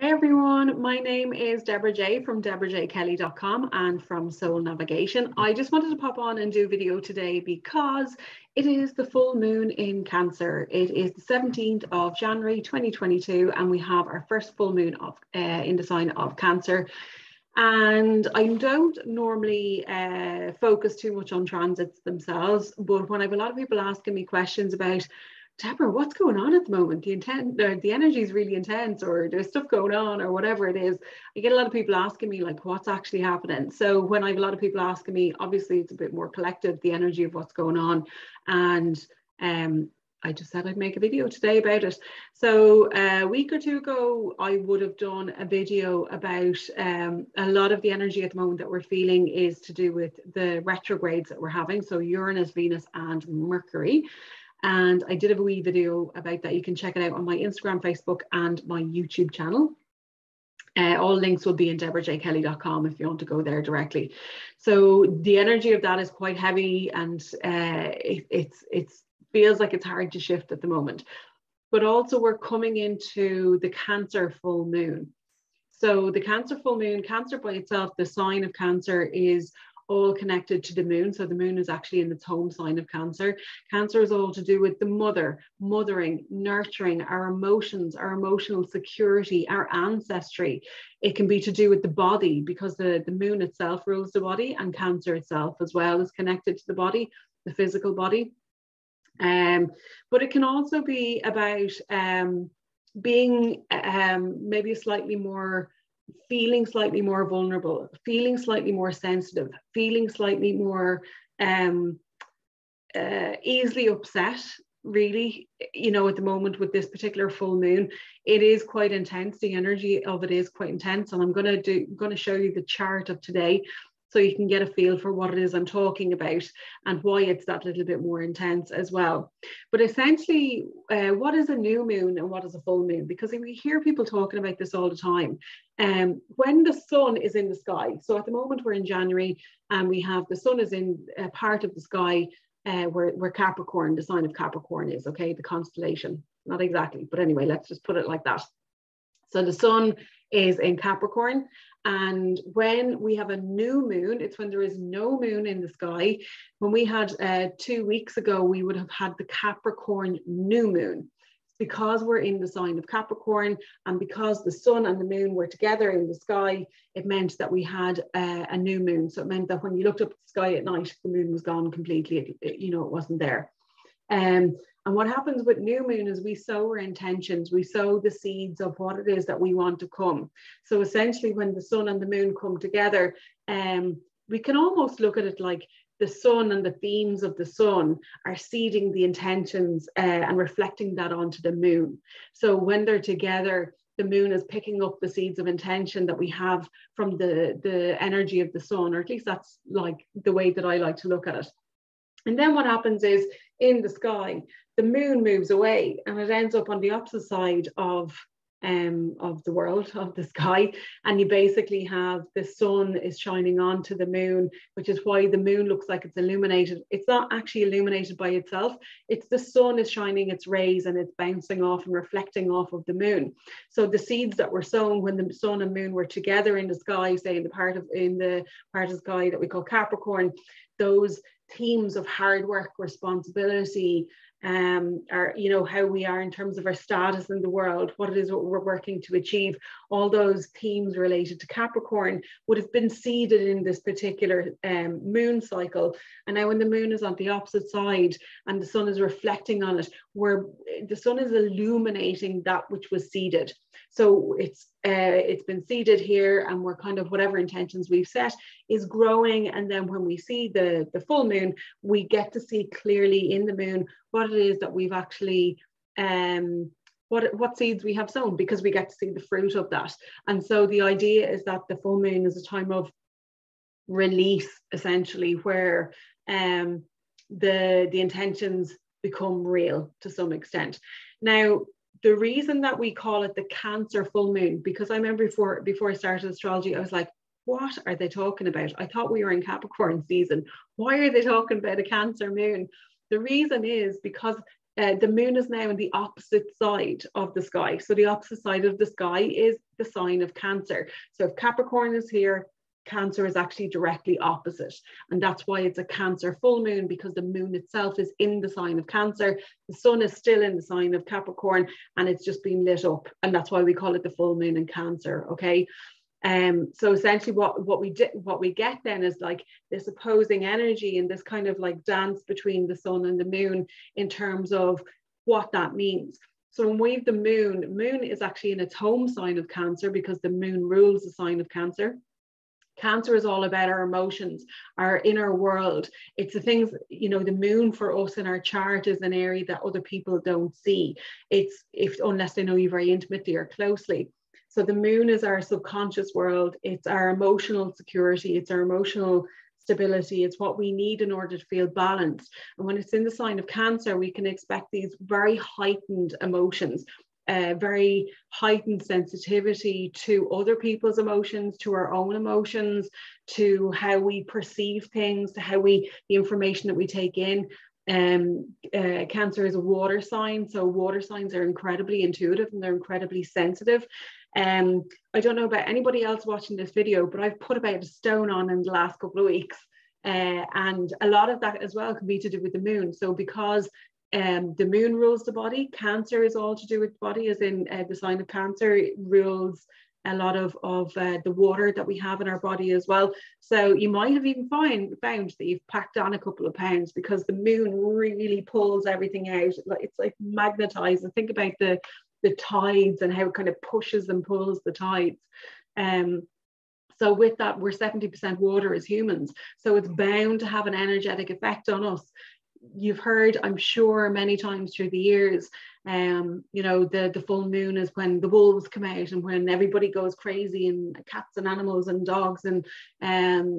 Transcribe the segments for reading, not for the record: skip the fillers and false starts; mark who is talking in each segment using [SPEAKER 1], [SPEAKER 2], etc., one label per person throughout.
[SPEAKER 1] Hey everyone, my name is Deborah J from deborahjkelly.com and from Soul Navigation. I just wanted to pop on and do a video today because it is the full moon in Cancer. It is the 17th of January 2022 and we have our first full moon in the sign of Cancer. And I don't normally focus too much on transits themselves, but when I have a lot of people asking me questions about, Deborah, what's going on at the moment? The energy is really intense, or there's stuff going on, or whatever it is. I get a lot of people asking me, like, what's actually happening? So when I have a lot of people asking me, obviously it's a bit more collective, the energy of what's going on. And I just said I'd make a video today about it. So a week or two ago, I would have done a video about a lot of the energy at the moment that we're feeling is to do with the retrogrades that we're having. So Uranus, Venus, and Mercury. And I did have a wee video about that. You can check it out on my Instagram, Facebook, and my YouTube channel. All links will be in deborahjkelly.com if you want to go there directly. So the energy of that is quite heavy, and it feels like it's hard to shift at the moment. But also we're coming into the Cancer full moon. So the Cancer full moon, Cancer by itself, the sign of Cancer is all connected to the moon. So the moon is actually in its home sign of Cancer. Cancer is all to do with the mothering, nurturing, our emotions, our emotional security, our ancestry. It can be to do with the body because the moon itself rules the body, and Cancer itself as well is connected to the body, the physical body. But it can also be about being maybe feeling slightly more vulnerable, feeling slightly more sensitive, feeling slightly more easily upset, really, you know, at the moment with this particular full moon. It is quite intense. The energy of it is quite intense. And I'm going to show you the chart of today so you can get a feel for what it is I'm talking about and why it's that little bit more intense as well. But essentially, what is a new moon and what is a full moon? Because we hear people talking about this all the time. When the sun is in the sky, so at the moment we're in January and we have the sun is in a part of the sky where Capricorn, the sign of Capricorn is, okay, the constellation. Not exactly, but anyway, let's just put it like that. So the sun is in Capricorn, and when we have a new moon, it's when there is no moon in the sky. When we had 2 weeks ago, we would have had the Capricorn new moon. Because we're in the sign of Capricorn and because the sun and the moon were together in the sky, it meant that we had a new moon. So it meant that when you looked up at the sky at night, the moon was gone completely. It wasn't there. And what happens with new moon is we sow our intentions, we sow the seeds of what it is that we want to come. So essentially when the sun and the moon come together, we can almost look at it like the sun and the themes of the sun are seeding the intentions and reflecting that onto the moon. So when they're together, the moon is picking up the seeds of intention that we have from the energy of the sun, or at least that's like the way that I like to look at it. And then what happens is in the sky, the moon moves away and it ends up on the opposite side of the world, of the sky. And you basically have the sun is shining onto the moon, which is why the moon looks like it's illuminated. It's not actually illuminated by itself. It's the sun is shining its rays and it's bouncing off and reflecting off of the moon. So the seeds that were sown when the sun and moon were together in the sky, say in the part of the sky that we call Capricorn, those themes of hard work, responsibility, are, you know, how we are in terms of our status in the world, what it is what we're working to achieve, all those themes related to Capricorn would have been seeded in this particular moon cycle. And now when the moon is on the opposite side and the sun is reflecting on it, where the sun is illuminating that which was seeded. So it's been seeded here, and we're kind of, whatever intentions we've set is growing. And then when we see the full moon, we get to see clearly in the moon what it is that we've actually what seeds we have sown, because we get to see the fruit of that. And so the idea is that the full moon is a time of release, essentially, where the intentions become real to some extent. Now, the reason that we call it the Cancer full moon, because I remember before I started astrology, I was like, what are they talking about? I thought we were in Capricorn season. Why are they talking about a Cancer moon? The reason is because the moon is now on the opposite side of the sky. So the opposite side of the sky is the sign of Cancer. So if Capricorn is here, Cancer is actually directly opposite. And that's why it's a Cancer full moon, because the moon itself is in the sign of Cancer. The sun is still in the sign of Capricorn, and it's just been lit up. And that's why we call it the full moon in Cancer. Okay. So essentially what we get then is like this opposing energy and this kind of like dance between the sun and the moon in terms of what that means. So when we have the moon is actually in its home sign of Cancer, because the moon rules the sign of Cancer. Cancer is all about our emotions, our inner world. It's the things, you know, the moon for us in our chart is an area that other people don't see. Unless they know you very intimately or closely. So the moon is our subconscious world. It's our emotional security. It's our emotional stability. It's what we need in order to feel balanced. And when it's in the sign of Cancer, we can expect these very heightened emotions, very heightened sensitivity to other people's emotions, to our own emotions, to how we perceive things, to how the information that we take in. Cancer is a water sign, so water signs are incredibly intuitive and they're incredibly sensitive. I don't know about anybody else watching this video, but I've put about a stone on in the last couple of weeks, and a lot of that as well can be to do with the moon. So because the moon rules the body, Cancer is all to do with the body, as in the sign of Cancer, it rules a lot of the water that we have in our body as well. So you might have even found that you've packed on a couple of pounds, because the moon really pulls everything out. It's like magnetized. And think about the tides and how it kind of pushes and pulls the tides. So with that, we're 70% water as humans. So it's bound to have an energetic effect on us. You've heard, I'm sure, many times through the years, you know, the full moon is when the wolves come out and when everybody goes crazy, and cats and animals and dogs and,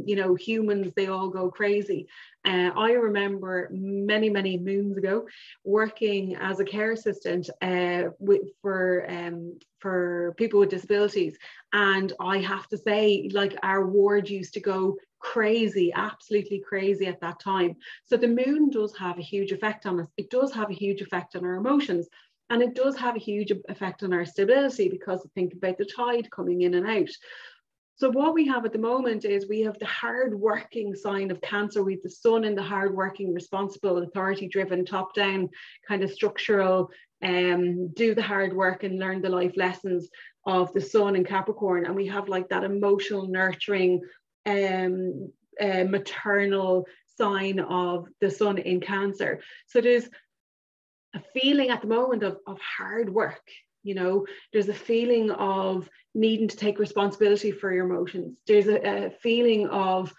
[SPEAKER 1] you know, humans, they all go crazy. I remember many moons ago working as a care assistant for people with disabilities. And I have to say, like, our ward used to go crazy, absolutely crazy at that time. So the moon does have a huge effect on us. It does have a huge effect on our emotions, and it does have a huge effect on our stability, because think about the tide coming in and out. So what we have at the moment is we have the hard-working sign of Cancer. We have the sun in the hard-working, responsible, authority-driven, top-down kind of structural, do the hard work and learn the life lessons of the sun in Capricorn. And we have like that emotional, nurturing, maternal sign of the sun in Cancer. So there's a feeling at the moment of hard work. You know, there's a feeling of needing to take responsibility for your emotions. There's a feeling of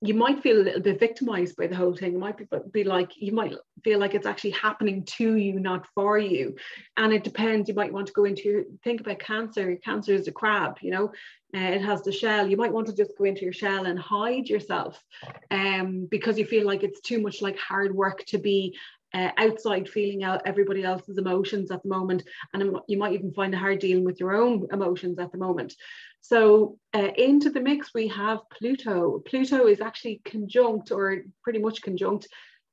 [SPEAKER 1] you might feel a little bit victimized by the whole thing. It might be like, you might feel like it's actually happening to you, not for you. And it depends. You might want to go think about Cancer. Cancer is a crab, you know, it has the shell. You might want to just go into your shell and hide yourself, because you feel like it's too much like hard work to be outside feeling out everybody else's emotions at the moment. And you might even find it hard dealing with your own emotions at the moment. So into the mix, we have Pluto. Pluto is actually conjunct, or pretty much conjunct,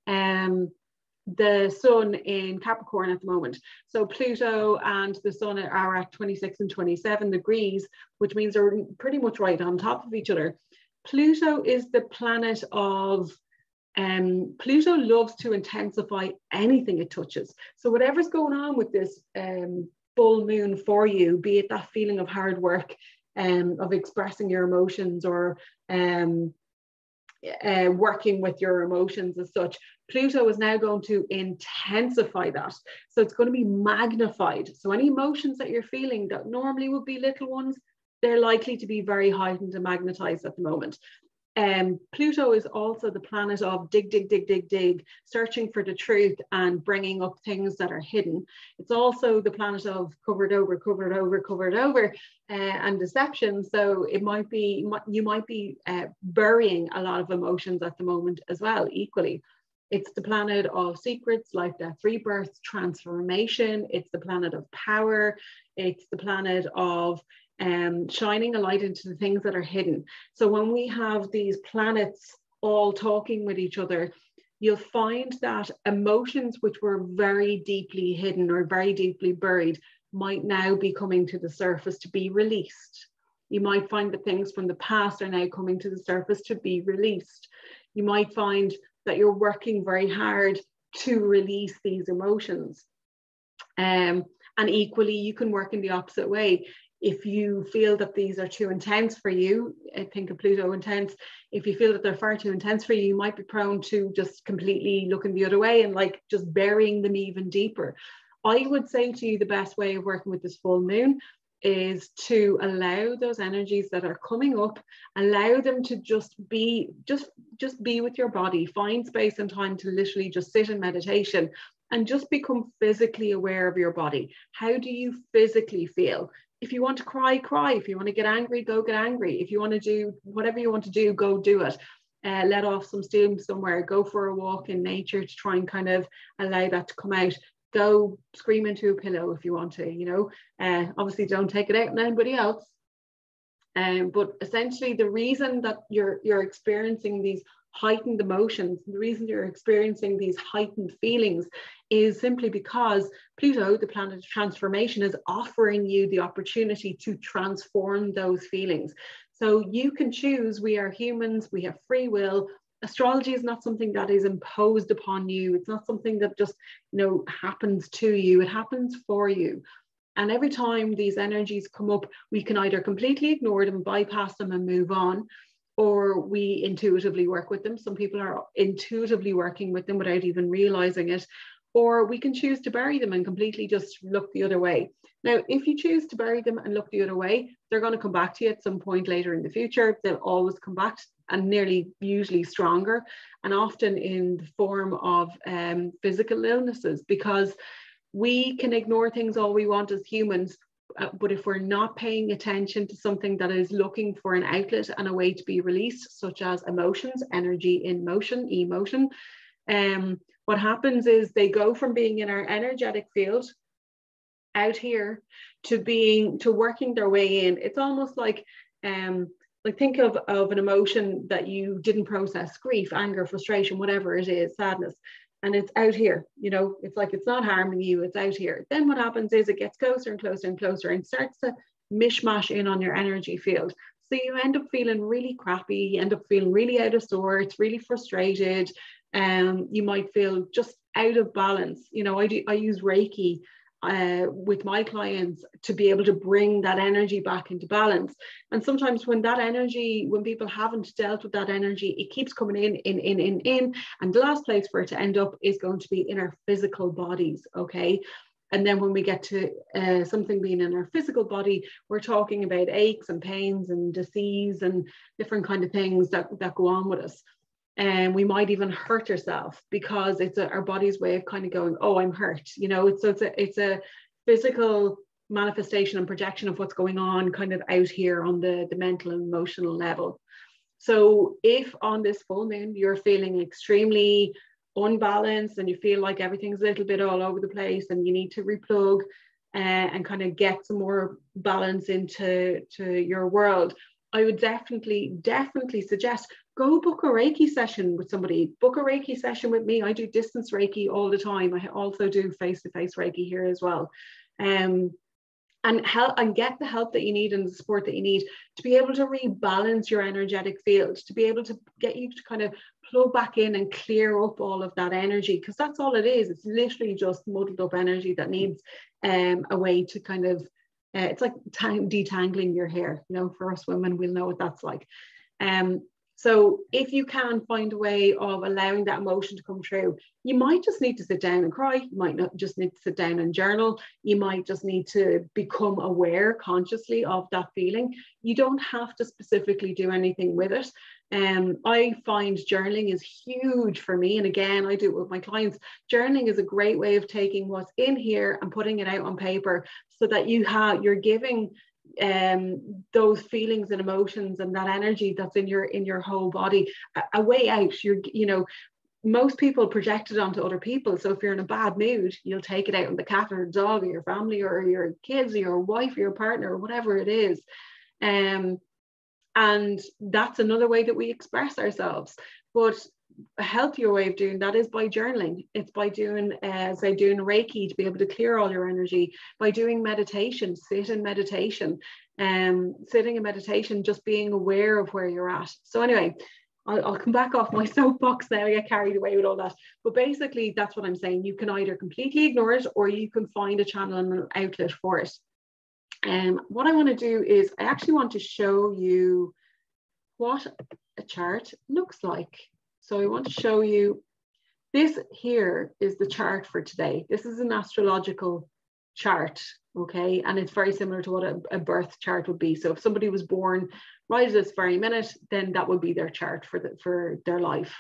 [SPEAKER 1] the sun in Capricorn at the moment. So Pluto and the sun are at 26 and 27 degrees, which means they're pretty much right on top of each other. Pluto is the planet of Pluto loves to intensify anything it touches. So whatever's going on with this full moon for you, be it that feeling of hard work, of expressing your emotions, or working with your emotions as such, Pluto is now going to intensify that. So it's going to be magnified. So any emotions that you're feeling that normally would be little ones, they're likely to be very heightened and magnetized at the moment. Pluto is also the planet of dig, searching for the truth and bringing up things that are hidden. It's also the planet of covered over, and deception. So it might be, you might be burying a lot of emotions at the moment as well, equally. It's the planet of secrets, life, death, rebirth, transformation. It's the planet of power. It's the planet of shining a light into the things that are hidden. So when we have these planets all talking with each other, you'll find that emotions which were very deeply hidden or very deeply buried might now be coming to the surface to be released. You might find that things from the past are now coming to the surface to be released. You might find that you're working very hard to release these emotions. And equally, you can work in the opposite way. If you feel that these are too intense for you, I think of Pluto intense, if you feel that they're far too intense for you, you might be prone to just completely looking the other way and like just burying them even deeper. I would say to you the best way of working with this full moon is to allow those energies that are coming up, allow them to just be with your body. Find space and time to literally just sit in meditation and just become physically aware of your body. How do you physically feel? If you want to cry, cry. If you want to get angry, go get angry. If you want to do whatever you want to do, go do it. Let off some steam somewhere. Go for a walk in nature to try and kind of allow that to come out. Go scream into a pillow if you want to, you know. Obviously don't take it out on anybody else. But essentially the reason that you're experiencing these heightened emotions, the reason you're experiencing these heightened feelings is simply because Pluto, the planet of transformation, is offering you the opportunity to transform those feelings. So you can choose. We are humans, we have free will. Astrology is not something that is imposed upon you. It's not something that just, you know, happens to you. It happens for you. And every time these energies come up, we can either completely ignore them, bypass them and move on, or we intuitively work with them. Some people are intuitively working with them without even realizing it, or we can choose to bury them and completely just look the other way. Now, if you choose to bury them and look the other way, they're going to come back to you at some point later in the future. They'll always come back, and nearly usually stronger, and often in the form of physical illnesses, because we can ignore things all we want as humans, but if we're not paying attention to something that is looking for an outlet and a way to be released, such as emotions, energy in motion, emotion, what happens is they go from being in our energetic field out here to working their way in. It's almost like think of an emotion that you didn't process: grief, anger, frustration, whatever it is, sadness. And it's out here, you know, it's like it's not harming you, it's out here. Then what happens is it gets closer and closer and closer and starts to mishmash in on your energy field. So you end up feeling really crappy, you end up feeling really out of sorts, really frustrated. You might feel just out of balance. You know, I use Reiki with my clients to be able to bring that energy back into balance. And sometimes when people haven't dealt with that energy, it keeps coming in, and the last place for it to end up is going to be in our physical bodies. Okay. And then when we get to something being in our physical body, we're talking about aches and pains and disease and different kind of things that go on with us. And we might even hurt ourselves because it's our body's way of kind of going, oh, I'm hurt. You know, it's a physical manifestation and projection of what's going on kind of out here on the mental and emotional level. So if on this full moon you're feeling extremely unbalanced and you feel like everything's a little bit all over the place and you need to replug and kind of get some more balance into your world, I would definitely suggest go book a Reiki session with somebody. Book a Reiki session with me. I do distance Reiki all the time. I also do face-to-face Reiki here as well. And help and get the help that you need and the support that you need to be able to rebalance your energetic field, to be able to get you to kind of plug back in and clear up all of that energy, because that's all it is. It's literally just muddled up energy that needs a way to kind of it's like detangling your hair. You know, for us women, we'll know what that's like. So if you can find a way of allowing that emotion to come through, you might just need to sit down and cry. You might not just need to sit down and journal. You might just need to become aware consciously of that feeling. You don't have to specifically do anything with it. I find journaling is huge for me. And again, I do it with my clients. Journaling is a great way of taking what's in here and putting it out on paper so that you're giving those feelings and emotions and that energy that's in your whole body a way out. Most people project it onto other people. So if you're in a bad mood, you'll take it out on the cat or the dog or your family or your kids or your wife or your partner or whatever it is. And that's another way that we express ourselves. But a healthier way of doing that is by journaling. It's by doing, say, doing Reiki to be able to clear all your energy, by doing meditation, sit in meditation, sitting in meditation, just being aware of where you're at. So anyway, I'll come back off my soapbox now. I get carried away with all that. But basically, that's what I'm saying. You can either completely ignore it, or you can find a channel and an outlet for it. What I want to do is I actually want to show you what a chart looks like. So I want to show you, this here is the chart for today. This is an astrological chart, okay? And it's very similar to what a birth chart would be. So if somebody was born right at this very minute, then that would be their chart for their life.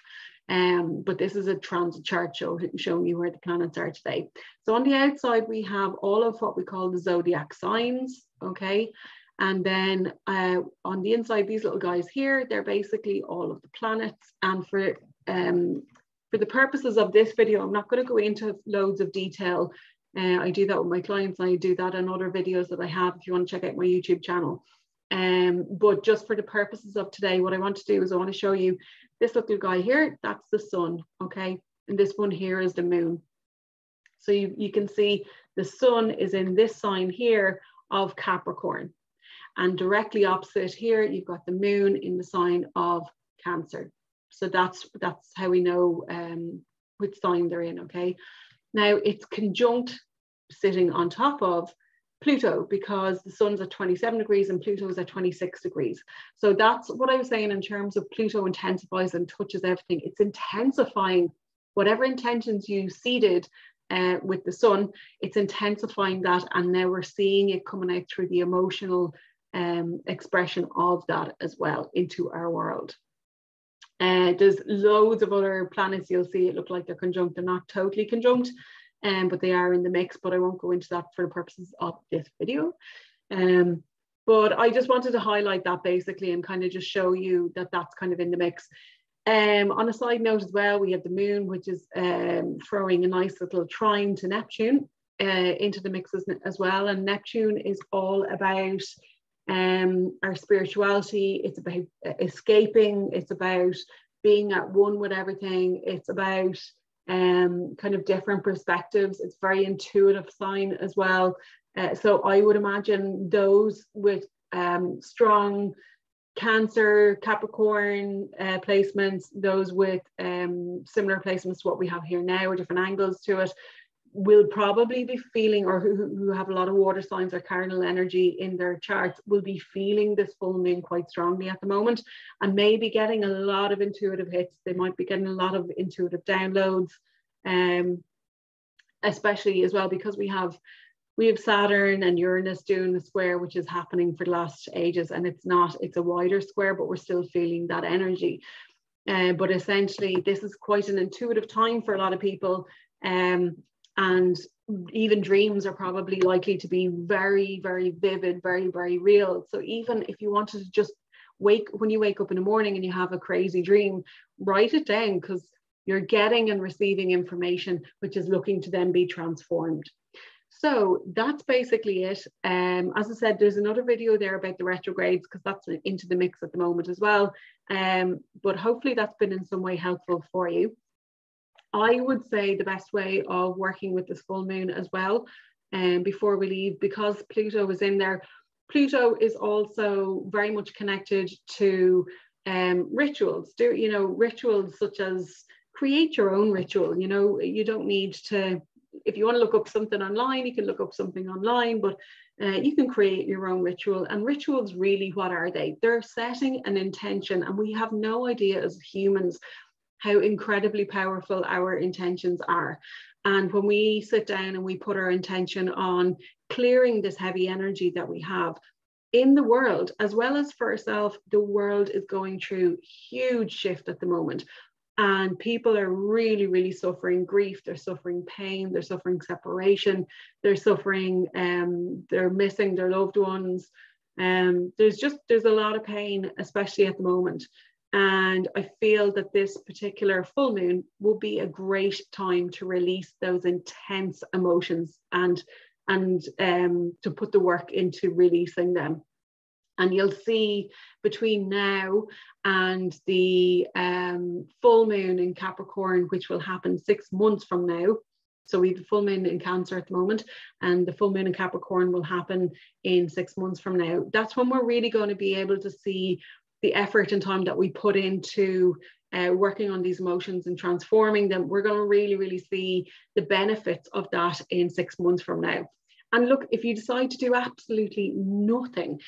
[SPEAKER 1] But this is a transit chart showing you where the planets are today. So on the outside, we have all of what we call the zodiac signs, okay? And then on the inside, these little guys here, they're basically all of the planets. And for the purposes of this video, I'm not going to go into loads of detail. I do that with my clients, and I do that in other videos that I have if you want to check out my YouTube channel. But just for the purposes of today, what I want to do is I want to show you this little guy here. That's the sun, okay? And this one here is the moon. So you can see the sun is in this sign here of Capricorn. And directly opposite here, you've got the moon in the sign of Cancer. So that's how we know which sign they're in, okay? Now, it's conjunct sitting on top of Pluto, because the sun's at 27 degrees and Pluto is at 26 degrees. So that's what I was saying in terms of Pluto intensifies and touches everything. It's intensifying whatever intentions you seeded with the sun, it's intensifying that. And now we're seeing it coming out through the emotional expression of that as well into our world. There's loads of other planets you'll see it look like they're conjunct. They're not totally conjunct, but they are in the mix, but I won't go into that for the purposes of this video. But I just wanted to highlight that basically and kind of just show you that that's kind of in the mix. On a side note as well, we have the moon, which is throwing a nice little trine to Neptune into the mix as well. And Neptune is all about our spirituality. It's about escaping. It's about being at one with everything. It's about kind of different perspectives. It's very intuitive sign as well. So I would imagine those with strong Cancer, Capricorn placements, those with similar placements to what we have here now or different angles to it, will probably be feeling, or who have a lot of water signs or cardinal energy in their charts, will be feeling this full moon quite strongly at the moment, and maybe getting a lot of intuitive hits. They might be getting a lot of intuitive downloads, especially as well because we have Saturn and Uranus doing the square, which is happening for the last ages, and it's a wider square, but we're still feeling that energy. But essentially, this is quite an intuitive time for a lot of people. And even dreams are probably likely to be very, very vivid, very, very real. So even if you wanted to just when you wake up in the morning and you have a crazy dream, write it down, because you're getting and receiving information which is looking to then be transformed. So that's basically it. As I said, there's another video there about the retrogrades, because that's into the mix at the moment as well. But hopefully that's been in some way helpful for you. I would say the best way of working with this full moon as well, before we leave, because Pluto is in there, Pluto is also very much connected to rituals. Rituals such as create your own ritual. You don't need to, if you want to look up something online, you can look up something online, but you can create your own ritual. And rituals, really, what are they? They're setting an intention, and we have no idea as humans how incredibly powerful our intentions are. And when we sit down and we put our intention on clearing this heavy energy that we have in the world, as well as for ourselves, the world is going through huge shift at the moment. And people are really, really suffering grief. They're suffering pain. They're suffering separation. They're suffering, they're missing their loved ones. There's a lot of pain, especially at the moment. And I feel that this particular full moon will be a great time to release those intense emotions and to put the work into releasing them. And you'll see between now and the full moon in Capricorn, which will happen 6 months from now. So we have the full moon in Cancer at the moment, and the full moon in Capricorn will happen in 6 months from now. That's when we're really going to be able to see the effort and time that we put into working on these emotions and transforming them. We're going to really, really see the benefits of that in 6 months from now. And look, if you decide to do absolutely nothing,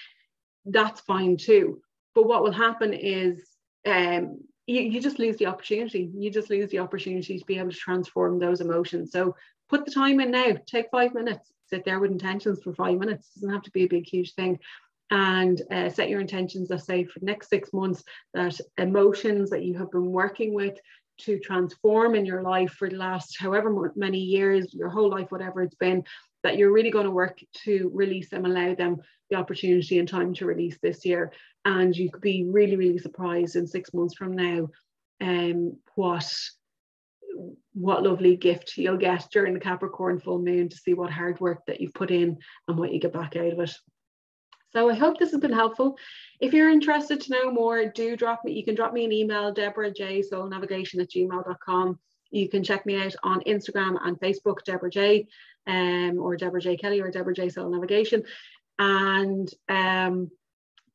[SPEAKER 1] that's fine too. But what will happen is you just lose the opportunity. You just lose the opportunity to be able to transform those emotions. So put the time in now. Take 5 minutes. Sit there with intentions for 5 minutes. It doesn't have to be a big, huge thing. And set your intentions, let's say, for the next 6 months, that emotions that you have been working with to transform in your life for the last however many years, your whole life, whatever it's been, that you're really going to work to release them, allow them the opportunity and time to release this year. And you could be really, really surprised in 6 months from now what lovely gift you'll get during the Capricorn full moon, to see what hard work that you've put in and what you get back out of it. So I hope this has been helpful. If you're interested to know more, you can drop me an email, deborahjsoulnavigation@gmail.com. You can check me out on Instagram and Facebook, Deborah J, or Deborah J Kelly, or Deborah J Soul Navigation. And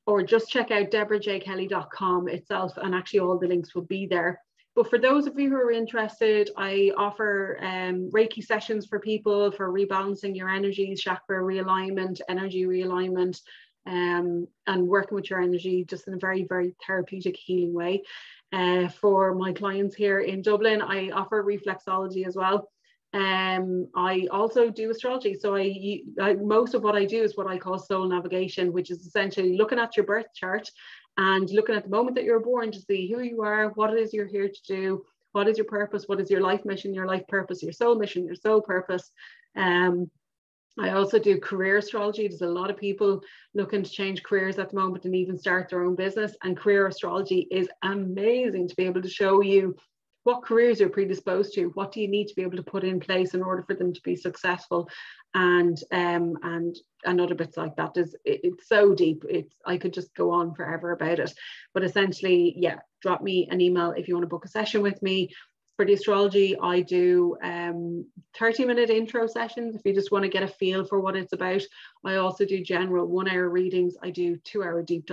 [SPEAKER 1] or just check out deborahjkelly.com itself, and actually all the links will be there. But for those of you who are interested, I offer Reiki sessions for people for rebalancing your energies, chakra realignment, energy realignment, and working with your energy just in a very, very therapeutic, healing way. For my clients here in Dublin, I offer reflexology as well. I also do astrology. So most of what I do is what I call soul navigation, which is essentially looking at your birth chart and looking at the moment that you're born to see who you are, what it is you're here to do, what is your purpose, what is your life mission, your life purpose, your soul mission, your soul purpose. I also do career astrology. There's a lot of people looking to change careers at the moment and even start their own business. And career astrology is amazing to be able to show you what careers you're predisposed to, what do you need to be able to put in place in order for them to be successful, and other bits like that. It's so deep. I could just go on forever about it. But essentially, yeah, drop me an email if you want to book a session with me. For the astrology, I do 30-minute intro sessions if you just want to get a feel for what it's about. I also do general 1-hour readings. I do 2-hour deep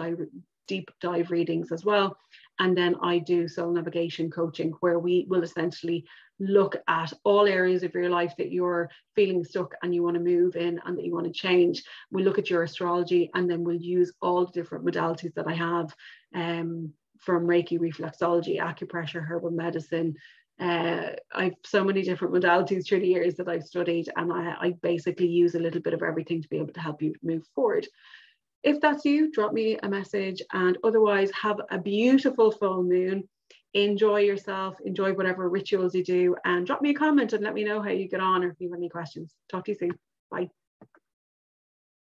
[SPEAKER 1] dive readings as well. And then I do soul navigation coaching, where we will essentially look at all areas of your life that you're feeling stuck and you want to move in and that you want to change. We look at your astrology, and then we'll use all the different modalities that I have, from Reiki, reflexology, acupressure, herbal medicine. I've so many different modalities through the years that I've studied, and I basically use a little bit of everything to be able to help you move forward. If that's you, drop me a message, and otherwise have a beautiful full moon. Enjoy yourself, enjoy whatever rituals you do, and drop me a comment and let me know how you get on, or if you have any questions. Talk to you soon. Bye.